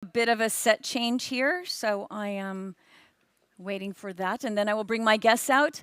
A bit of a set change here, so I am waiting for that, and then I will bring my guests out.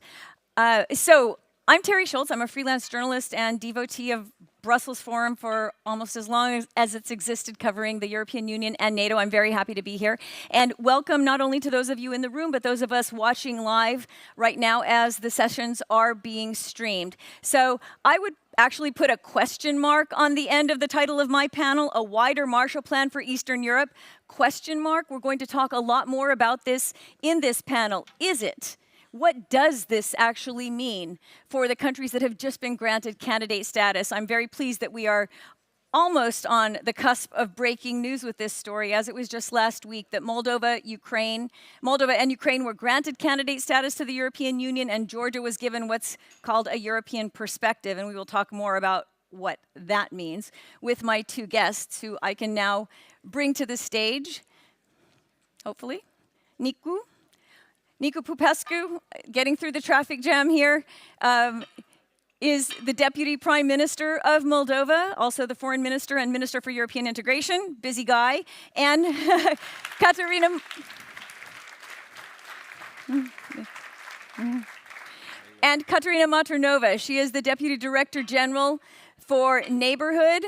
So I'm Teri Schultz. I'm a freelance journalist and devotee of Brussels Forum for almost as long as it's existed, covering the European Union and NATO. I'm very happy to be here. And welcome not only to those of you in the room, but those of us watching live right now as the sessions are being streamed. So I would actually put a question mark on the end of the title of my panel, A Wider Marshall Plan for Eastern Europe, question mark. We're going to talk a lot more about this in this panel. Is it? What does this actually mean for the countries that have just been granted candidate status? I'm very pleased that we are almost on the cusp of breaking news with this story, as it was just last week that Moldova and Ukraine were granted candidate status to the European Union, and Georgia was given what's called a European perspective, and we will talk more about what that means with my two guests, who I can now bring to the stage, hopefully. Nicu Popescu, getting through the traffic jam here, is the Deputy Prime Minister of Moldova, also the Foreign Minister and Minister for European Integration, busy guy, and Katarina Maternova. She is the Deputy Director General for Neighborhood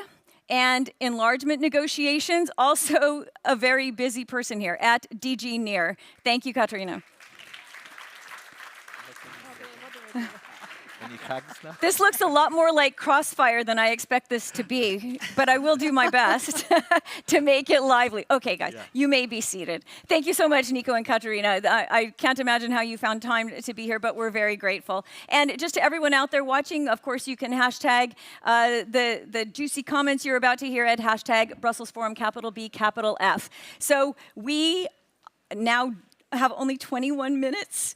and Enlargement Negotiations, also a very busy person here at DG NEAR. Thank you, Katarina. This looks a lot more like Crossfire than I expect this to be, but I will do my best to make it lively. Okay, guys, You may be seated. Thank you so much, Nico and Katarina. I can't imagine how you found time to be here, but we're very grateful. And just to everyone out there watching, of course, you can hashtag the juicy comments you're about to hear at hashtag Brussels Forum, capital B, capital F. So we now have only 21 minutes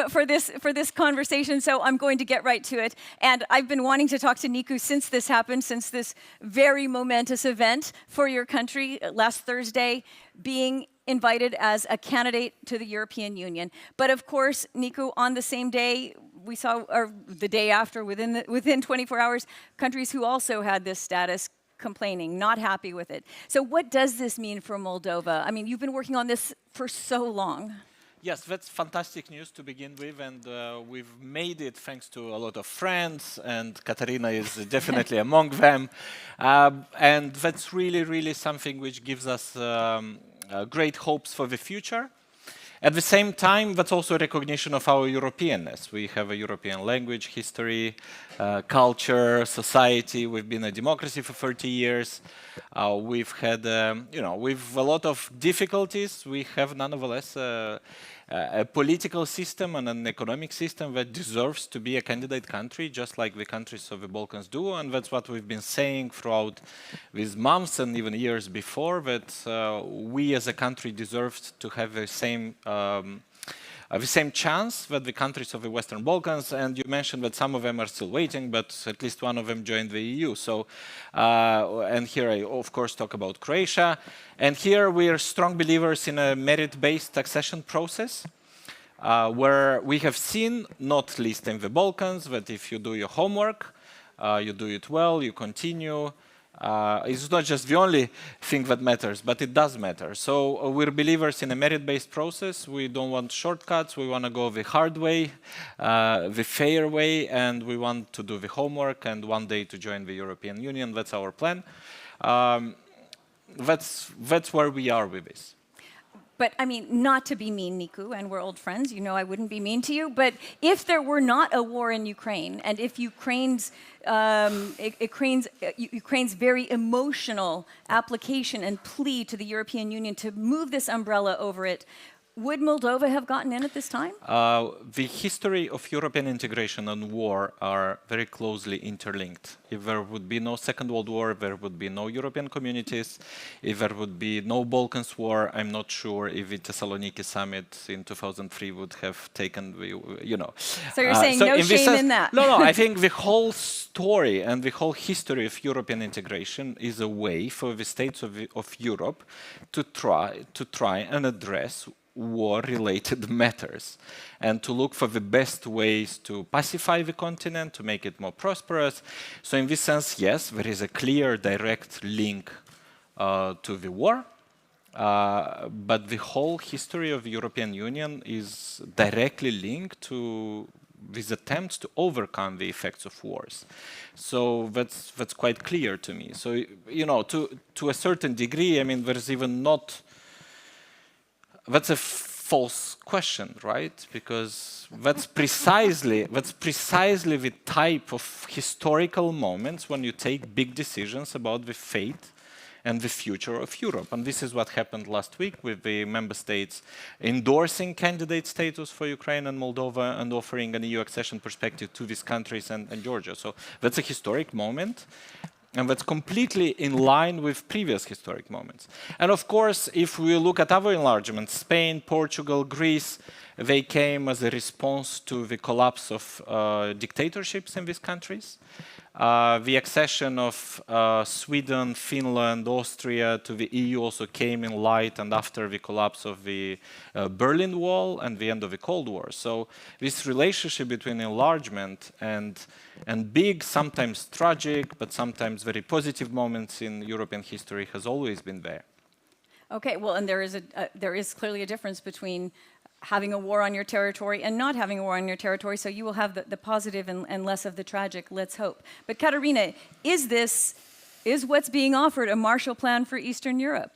for this conversation, so I'm going to get right to it. And I've been wanting to talk to Nicu since this happened, since this very momentous event for your country last Thursday, being invited as a candidate to the European Union. But of course, Nicu, on the same day, we saw, or the day after, within 24 hours, countries who also had this status complaining, not happy with it. So what does this mean for Moldova? I mean, you've been working on this for so long. Yes, that's fantastic news to begin with, and we've made it thanks to a lot of friends, and Katarina is definitely among them. And that's really, really something which gives us great hopes for the future. At the same time, that's also a recognition of our Europeanness. We have a European language, history, culture, society. We've been a democracy for 30 years. We've had, with a lot of difficulties, we have nonetheless a political system and an economic system that deserves to be a candidate country, just like the countries of the Balkans do. And that's what we've been saying throughout these months and even years before, that we as a country deserve to have the same chance that the countries of the Western Balkans, and you mentioned that some of them are still waiting, but at least one of them joined the EU. So, and here I, of course, talk about Croatia. And here we are strong believers in a merit-based accession process, where we have seen, not least in the Balkans, that if you do your homework, you do it well, you continue. It's not just the only thing that matters, but it does matter. So we're believers in a merit-based process. We don't want shortcuts. We want to go the hard way, the fair way, and we want to do the homework and one day to join the European Union. That's our plan. That's where we are with this. But I mean, not to be mean, Nicu, and we're old friends, you know I wouldn't be mean to you, but if there were not a war in Ukraine, and if Ukraine's very emotional application and plea to the European Union to move this umbrella over it, would Moldova have gotten in at this time? The history of European integration and war are very closely interlinked. If there would be no Second World War, there would be no European communities. If there would be no Balkans War, I'm not sure if the Thessaloniki summit in 2003 would have taken the, So you're saying no shame in that? No, I think the whole story and the whole history of European integration is a way for the states of Europe to try and address war-related matters and to look for the best ways to pacify the continent, to make it more prosperous. So in this sense, yes, there is a clear, direct link to the war. But the whole history of the European Union is directly linked to these attempts to overcome the effects of wars. So that's quite clear to me. So, you know, to a certain degree, I mean, there's even not... That's a false question, right? Because that's precisely the type of historical moments when you take big decisions about the fate and the future of Europe. And this is what happened last week with the member states endorsing candidate status for Ukraine and Moldova and offering an EU accession perspective to these countries and Georgia. So that's a historic moment. And that's completely in line with previous historic moments. And of course, if we look at other enlargements, Spain, Portugal, Greece, they came as a response to the collapse of dictatorships in these countries. The accession of Sweden, Finland, Austria to the EU also came in light and after the collapse of the Berlin Wall and the end of the Cold War. So this relationship between enlargement and big, sometimes tragic, but sometimes very positive moments in European history has always been there. Okay, well, and there is clearly a difference between having a war on your territory and not having a war on your territory, so you will have the positive and less of the tragic, let's hope. But Katarina, is what's being offered a Marshall Plan for Eastern Europe?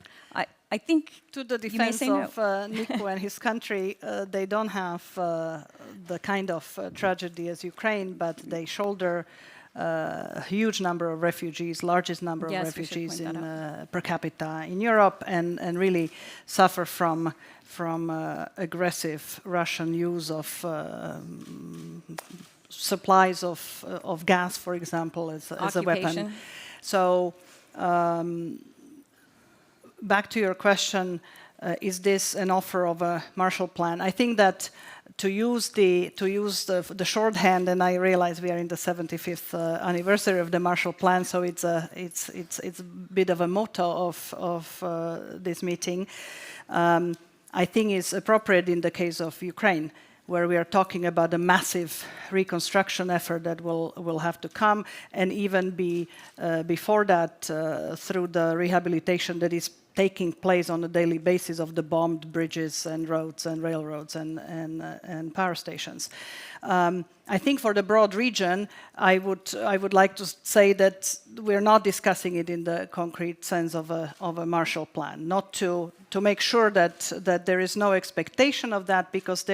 I think to the defense of Nicu and his country, they don't have the kind of tragedy as Ukraine, but they shoulder a huge number of refugees, largest number of refugees in, per capita in Europe, and really suffer from aggressive Russian use of supplies of gas, for example, as a weapon. So back to your question, is this an offer of a Marshall Plan? I think that to use the shorthand, and I realize we are in the 75th anniversary of the Marshall Plan, so it's a bit of a motto of this meeting. I think is appropriate in the case of Ukraine, where we are talking about a massive reconstruction effort that will have to come, and even before that, through the rehabilitation that is taking place on a daily basis of the bombed bridges and roads and railroads and power stations. I think for the broad region, I would like to say that we're not discussing it in the concrete sense of a Marshall Plan, not to make sure that there is no expectation of that, because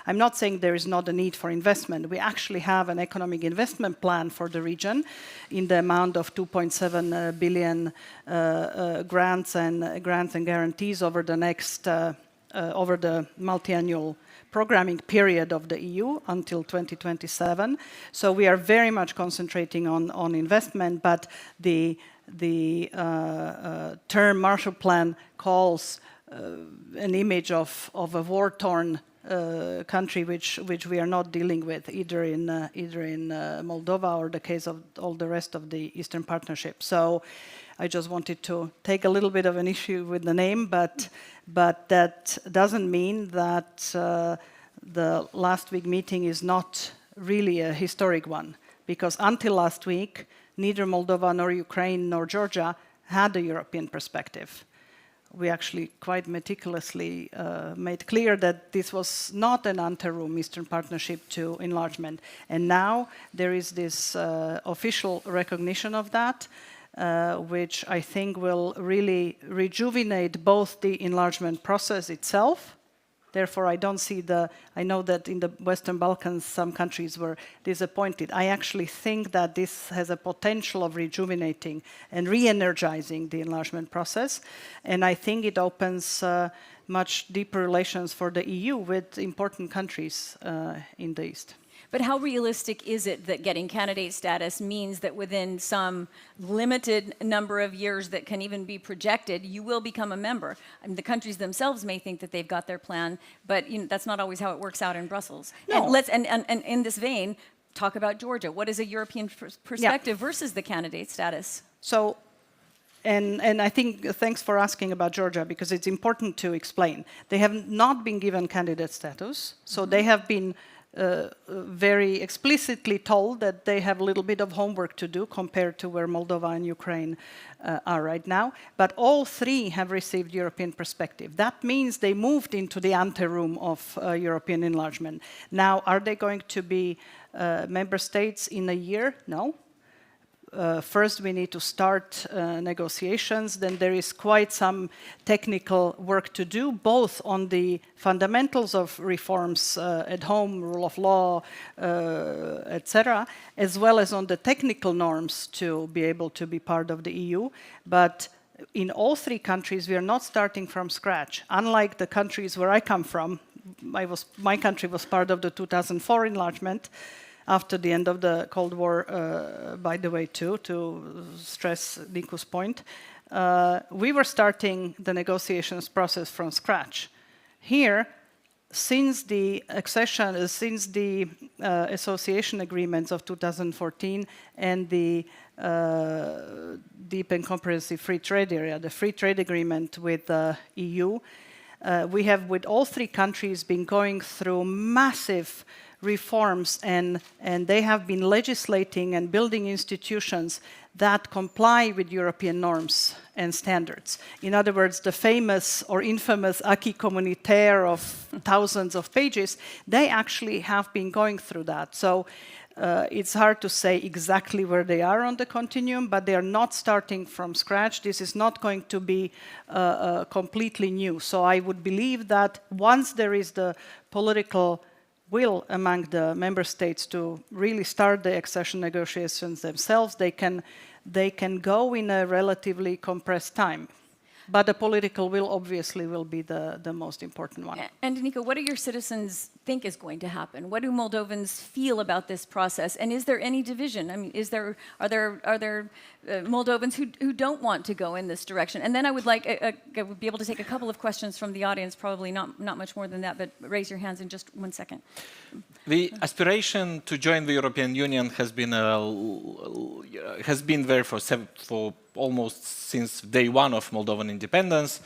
I'm not saying there is not a need for investment. We actually have an economic investment plan for the region in the amount of 2.7 billion grants and guarantees over the next over the multi-annual programming period of the EU until 2027. So we are very much concentrating on investment, but the term Marshall Plan calls an image of a war-torn country which we are not dealing with either in Moldova or the case of all the rest of the Eastern Partnership. So I just wanted to take a little bit of an issue with the name, but that doesn't mean that the last week meeting is not really a historic one, because until last week, neither Moldova nor Ukraine nor Georgia had a European perspective. We actually quite meticulously made clear that this was not an ante-room Eastern Partnership to enlargement. And now there is this official recognition of that, which I think will really rejuvenate both the enlargement process itself. Therefore, I don't see I know that in the Western Balkans, some countries were disappointed. I actually think that this has a potential of rejuvenating and re-energizing the enlargement process. And I think it opens much deeper relations for the EU with important countries in the East. But how realistic is it that getting candidate status means that within some limited number of years that can even be projected, you will become a member? I mean, the countries themselves may think that they've got their plan, but that's not always how it works out in Brussels. No. And in this vein, talk about Georgia. What is a European perspective versus the candidate status? So, and I think, thanks for asking about Georgia, because it's important to explain. They have not been given candidate status, so they have been very explicitly told that they have a little bit of homework to do compared to where Moldova and Ukraine are right now. But all three have received European perspective. That means they moved into the anteroom of European enlargement. Now, are they going to be member states in a year? No. First, we need to start negotiations. Then there is quite some technical work to do, both on the fundamentals of reforms at home, rule of law, etc., as well as on the technical norms to be able to be part of the EU. But in all three countries, we are not starting from scratch. Unlike the countries where I come from, my country was part of the 2004 enlargement, after the end of the Cold War, by the way, too, to stress Nicu's point. We were starting the negotiations process from scratch. Here, since the accession, since the association agreements of 2014 and the deep and comprehensive free trade area, the free trade agreement with the EU, we have, with all three countries, been going through massive reforms, and they have been legislating and building institutions that comply with European norms and standards. In other words, the famous or infamous acquis communautaire of thousands of pages, they actually have been going through that. So it's hard to say exactly where they are on the continuum, but they are not starting from scratch. This is not going to be completely new. So I would believe that once there is the political will among the member states to really start the accession negotiations themselves, they can go in a relatively compressed time. But the political will obviously will be the most important one. And Nicu, what do your citizens think is going to happen? What do Moldovans feel about this process? And is there any division? I mean, are there Moldovans who don't want to go in this direction? And then I would be able to take a couple of questions from the audience, probably not much more than that, but raise your hands in just 1 second. The aspiration to join the European Union has been there for almost since day one of Moldovan independence.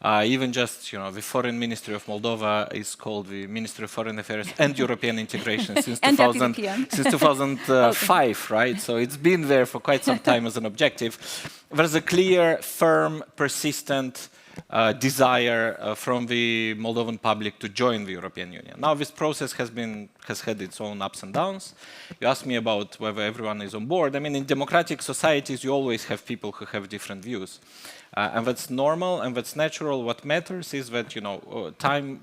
Even just, the Foreign Ministry of Moldova is called the Ministry of Foreign Affairs and European Integration since 2005, right? So it's been there for quite some time as an objective. There's a clear, firm, persistent desire from the Moldovan public to join the European Union. Now, this process has had its own ups and downs. You asked me about whether everyone is on board. I mean, in democratic societies, you always have people who have different views. And that's normal and that's natural. What matters is that, time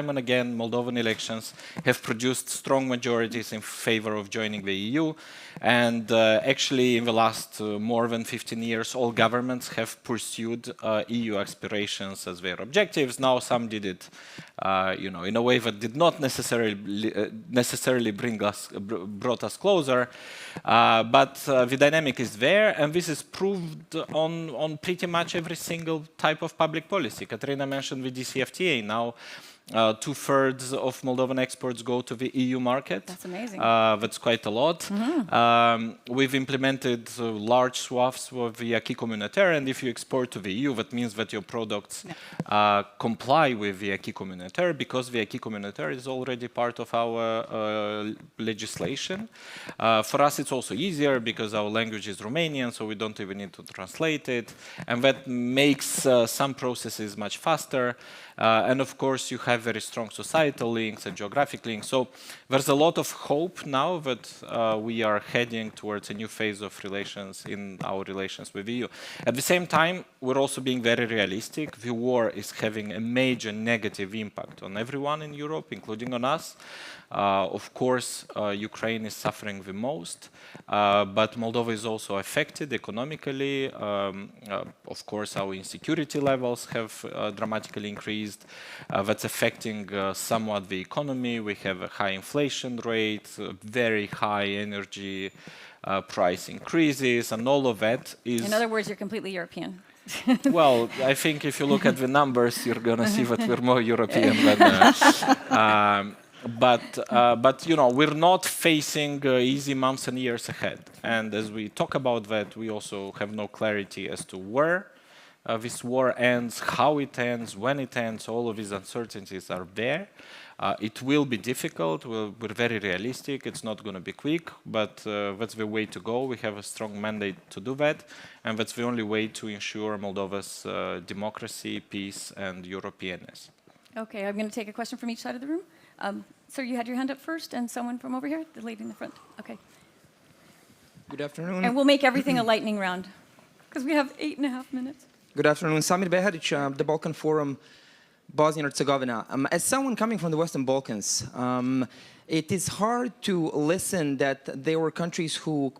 and again, Moldovan elections have produced strong majorities in favor of joining the EU. And actually, in the last more than 15 years, all governments have pursued EU aspirations as their objectives. Now, some did it, in a way that did not necessarily brought us closer. But the dynamic is there, and this is proved on pretty much every single type of public policy. Katarina mentioned the DCFTA. Now, 2/3 of Moldovan exports go to the EU market. That's amazing. That's quite a lot. We've implemented large swaths of the acquis communautaire, and if you export to the EU, that means that your products comply with the acquis communautaire, because the acquis communautaire is already part of our legislation. For us, it's also easier because our language is Romanian, so we don't even need to translate it, and that makes some processes much faster. And of course, you have very strong societal links and geographic links. So there's a lot of hope now that we are heading towards a new phase of relations in our relations with the EU. At the same time, we're also being very realistic. The war is having a major negative impact on everyone in Europe, including on us. Of course, Ukraine is suffering the most, but Moldova is also affected economically. Of course, our insecurity levels have dramatically increased. That's affecting somewhat the economy. We have a high inflation rate, very high energy price increases, and all of that is... In other words, you're completely European. Well, I think if you look at the numbers, you're going to see that we're more European than... But we're not facing easy months and years ahead. And as we talk about that, we also have no clarity as to where this war ends, how it ends, when it ends, all of these uncertainties are there. It will be difficult, we're very realistic, it's not going to be quick, but that's the way to go. We have a strong mandate to do that, and that's the only way to ensure Moldova's democracy, peace, and Europeanness. Okay, I'm going to take a question from each side of the room. Sir, you had your hand up first, and someone from over here, the lady in the front. Okay. Good afternoon. And we'll make everything a lightning round, because we have 8.5 minutes. Good afternoon. Samir Beheric, the Balkan Forum, Bosnia and Herzegovina. As someone coming from the Western Balkans, it is hard to listen that there were countries who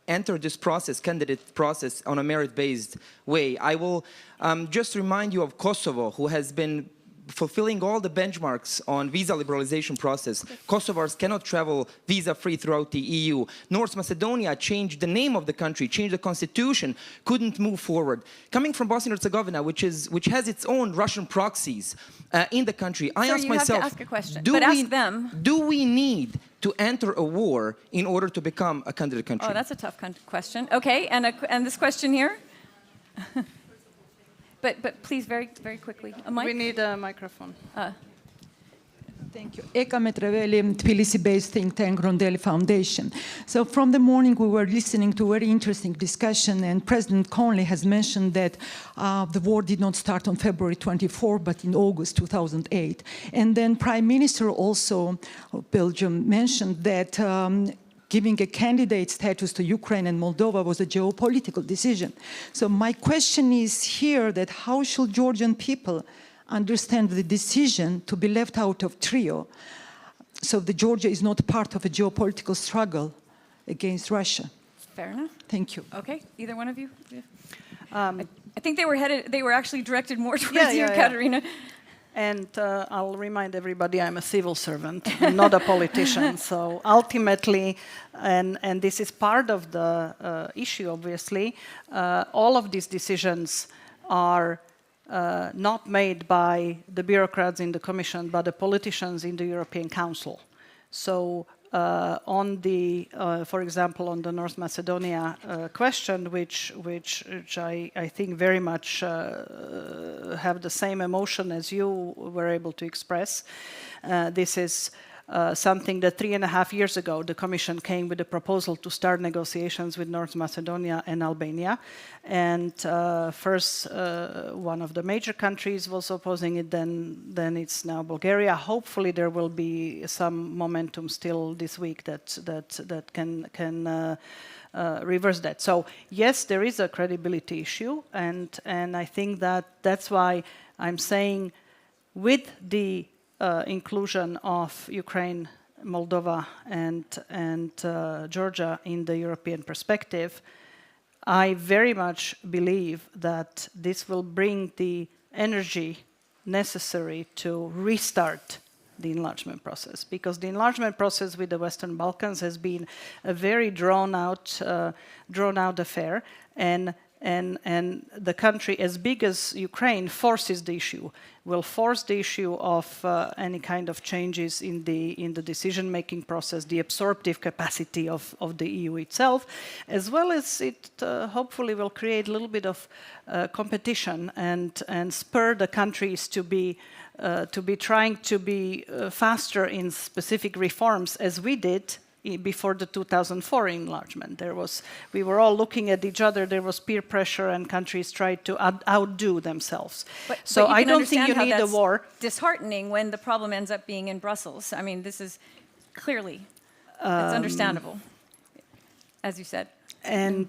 entered this process, candidate process, on a merit-based way. I will just remind you of Kosovo, who has been fulfilling all the benchmarks on visa liberalization process. Kosovars cannot travel visa-free throughout the EU. North Macedonia changed the name of the country, changed the constitution, couldn't move forward. Coming from Bosnia and Herzegovina, which has its own Russian proxies in the country, I ask myself, you have to ask a question, but ask them. Do we need to enter a war in order to become a candidate country? Oh, that's a tough question. Okay, and this question here? But please, very, very quickly. A mic? We need a microphone. Thank you. Eka Metraveli, Tbilisi-based think tank Rondelli Foundation. So from the morning we were listening to a very interesting discussion, and President Conley has mentioned that the war did not start on February 24, but in August 2008. And then Prime Minister also of Belgium mentioned that giving a candidate status to Ukraine and Moldova was a geopolitical decision. So my question is here that how should Georgian people understand the decision to be left out of trio, so that Georgia is not part of a geopolitical struggle against Russia? Fair enough. Thank you. Okay, either one of you? I think they were actually directed more towards you, Katerina. And I'll remind everybody I'm a civil servant, I'm not a politician. So ultimately, and this is part of the issue, obviously, all of these decisions are not made by the bureaucrats in the Commission, but the politicians in the European Council. So on the, for example, on the North Macedonia question, which I think very much have the same emotion as you were able to express. This is something that 3.5 years ago the Commission came with a proposal to start negotiations with North Macedonia and Albania. And first one of the major countries was opposing it, then it's now Bulgaria. Hopefully there will be some momentum still this week that can reverse that. So yes, there is a credibility issue, and I think that's why I'm saying with the inclusion of Ukraine, Moldova, and Georgia in the European perspective, I very much believe that this will bring the energy necessary to restart the enlargement process, because the enlargement process with the Western Balkans has been a very drawn out affair, and the country as big as Ukraine forces the issue, will force the issue of any kind of changes in the decision-making process, the absorptive capacity of the EU itself, as well as it hopefully will create a little bit of competition and spur the countries to be trying to be faster in specific reforms, as we did before the 2004 enlargement. We were all looking at each other, there was peer pressure, and countries tried to outdo themselves. So I don't think you need a war. Disheartening when the problem ends up being in Brussels. I mean, this is clearly, it's understandable, as you said. And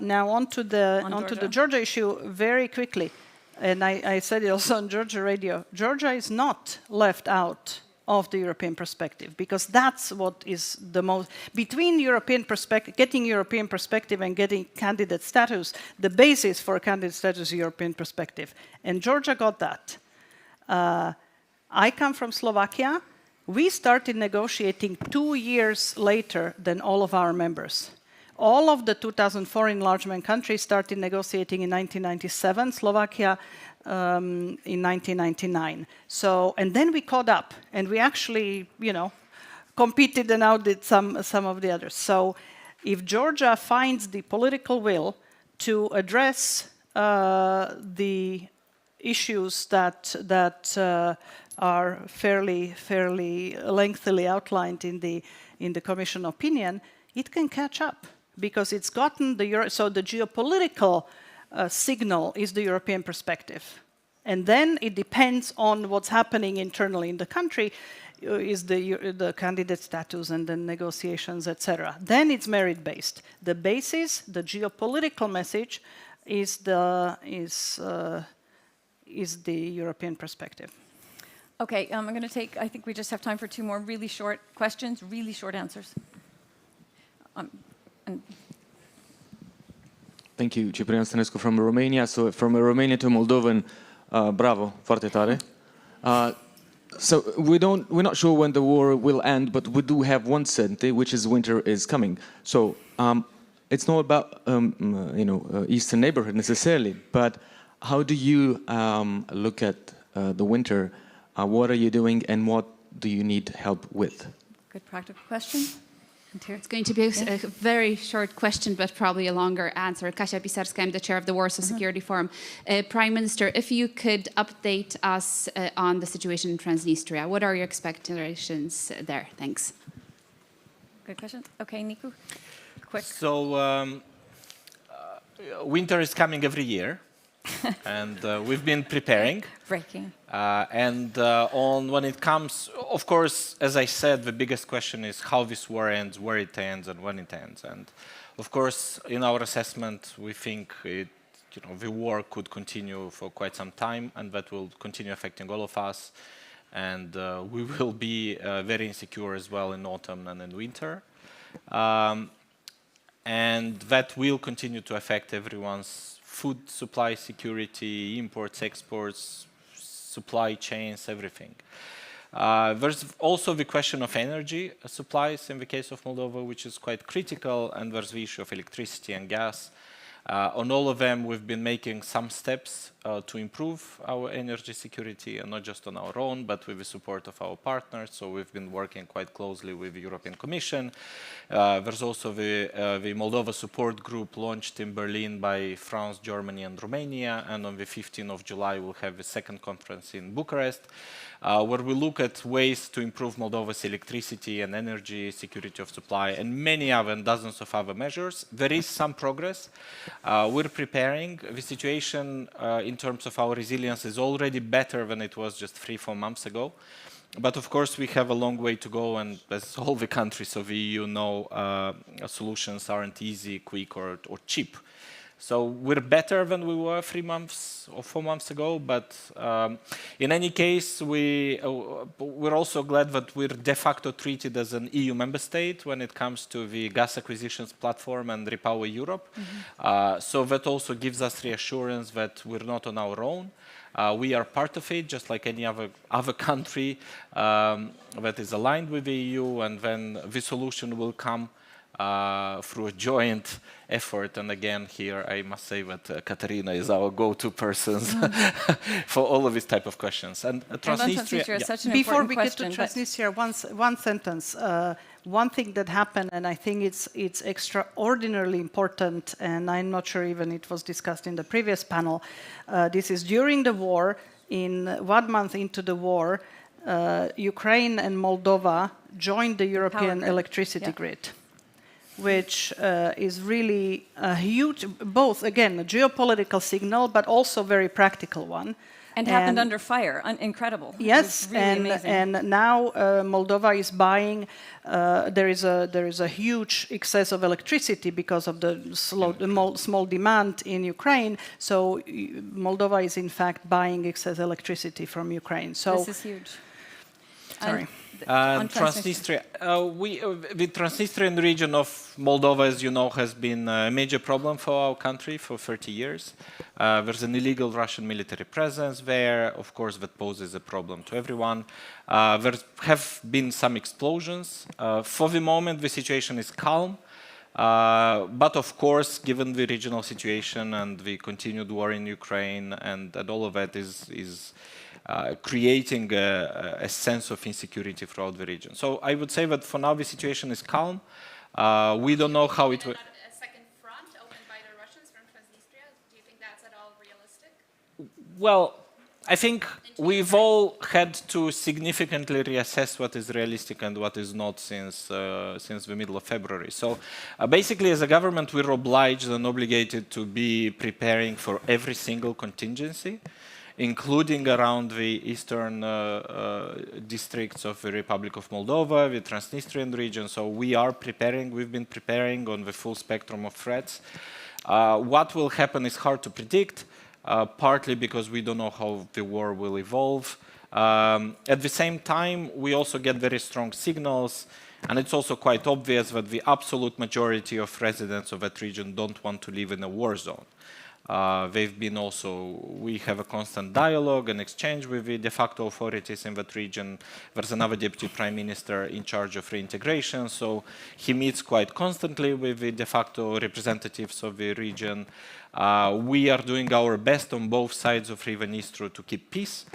now on to the Georgia issue very quickly. And I said it also on Georgia radio. Georgia is not left out of the European perspective, because that's what is the most, between European perspective, getting European perspective and getting candidate status, the basis for candidate status is European perspective. And Georgia got that. I come from Slovakia. We started negotiating 2 years later than all of our members. All of the 2004 enlargement countries started negotiating in 1997, Slovakia in 1999. So, and then we caught up, and we actually, competed and outdid some of the others. So, if Georgia finds the political will to address the issues that are fairly lengthily outlined in the Commission opinion, it can catch up because it's gotten so the geopolitical signal is the European perspective. And then it depends on what's happening internally in the country, is the candidate status and the negotiations, etc. Then it's merit-based. The basis, the geopolitical message, is the European perspective. Okay, I'm going to take, I think we just have time for 2 more really short questions, really short answers. Thank you, Ciprian Stănescu from Romania. So from a Romanian to Moldovan, bravo, foarte tare. So we're not sure when the war will end, but we do have one certainty, which is winter is coming. So it's not about Eastern neighborhood necessarily, but how do you look at the winter? What are you doing, and what do you need help with? Good practical question. It's going to be a very short question, but probably a longer answer. Kasia Pisarska, I'm the chair of the Warsaw Security Forum. Prime Minister, if you could update us on the situation in Transnistria, what are your expectations there? Thanks. Good question. Okay, Nicu, quick. So winter is coming every year, and we've been preparing. Breaking. When it comes, of course, as I said, the biggest question is how this war ends, where it ends, and when it ends. And of course, in our assessment, we think the war could continue for quite some time, and that will continue affecting all of us. And we will be very insecure as well in autumn and in winter. And that will continue to affect everyone's food supply security, imports, exports, supply chains, everything. There's also the question of energy supplies in the case of Moldova, which is quite critical, and there's the issue of electricity and gas. On all of them, we've been making some steps to improve our energy security, and not just on our own, but with the support of our partners. So we've been working quite closely with the European Commission. There's also the Moldova support group launched in Berlin by France, Germany, and Romania. And on the 15th of July, we'll have a second conference in Bucharest, where we look at ways to improve Moldova's electricity and energy security of supply, and many other and dozens of other measures. There is some progress. We're preparing. The situation in terms of our resilience is already better than it was just 3-4 months ago. But of course, we have a long way to go, and as all the countries of the EU know, solutions aren't easy, quick, or cheap. So we're better than we were 3 months or 4 months ago, but in any case, we're also glad that we're de facto treated as an EU member state when it comes to the gas acquisitions platform and Repower Europe. So that also gives us reassurance that we're not on our own. We are part of it, just like any other country that is aligned with the EU, and then the solution will come through a joint effort. And again, here I must say that Katarina is our go-to person for all of these type of questions. And Transnistria is such an Before important we question. get to Transnistria, one sentence. One thing that happened, and I think it's extraordinarily important, and I'm not sure even it was discussed in the previous panel. This is during the war. In 1 month into the war, Ukraine and Moldova joined the European electricity grid, which is really a huge, both, again, a geopolitical signal, but also a very practical one. And happened under fire, incredible. Yes, really and now Moldova is buying, there is a huge excess of electricity because of the small demand in Ukraine, so Moldova is in fact buying excess electricity from Ukraine. So this is huge. Sorry. Transnistria. The Transnistrian region of Moldova, as you know, has been a major problem for our country for 30 years. There's an illegal Russian military presence there. Of course, that poses a problem to everyone. There have been some explosions. For the moment, the situation is calm. But of course, given the regional situation and the continued war in Ukraine and all of that is creating a sense of insecurity throughout the region. So I would say that for now the situation is calm. We don't know how it will. A second front opened by the Russians from Transnistria. Do you think that's at all Well, I think we've all had to significantly reassess what is realistic and what is not since the middle of February. So basically, as a government, we're obliged and obligated to be preparing for every single contingency, including around the eastern districts of the Republic of Moldova, the Transnistrian region. So we are preparing, we've been preparing on the full spectrum of threats. What will happen is hard to predict. Partly because we don't know how the war will evolve. At the same time, we also get very strong signals, and it's also quite obvious that the absolute majority of residents of that region don't want to live in a war zone. We have a constant dialogue and exchange with the de facto authorities in that region. There's another deputy prime minister in charge of reintegration, so he meets quite constantly with the de facto representatives of the region. We are doing our best on both sides of River Nistru to keep peace,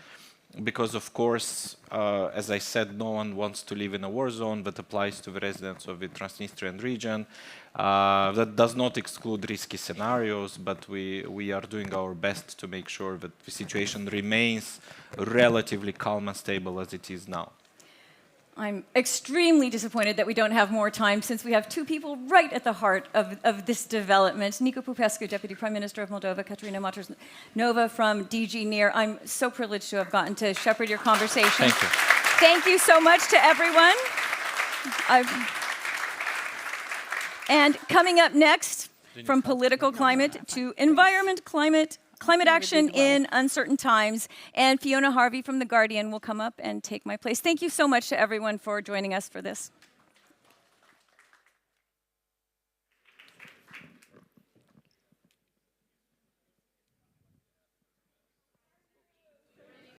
because of course, as I said, no one wants to live in a war zone. That applies to the residents of the Transnistrian region. That does not exclude risky scenarios, but we are doing our best to make sure that the situation remains relatively calm and stable as it is now. I'm extremely disappointed that we don't have more time, since we have two people right at the heart of this development. Nicu Popescu, Deputy Prime Minister of Moldova, Katerina Maternova from DG NIR. I'm so privileged to have gotten to shepherd your conversation. Thank you. Thank you so much to everyone. And coming up next, from political climate to environment, climate action in uncertain times. And Fiona Harvey from The Guardian will come up and take my place. Thank you so much to everyone for joining us for this.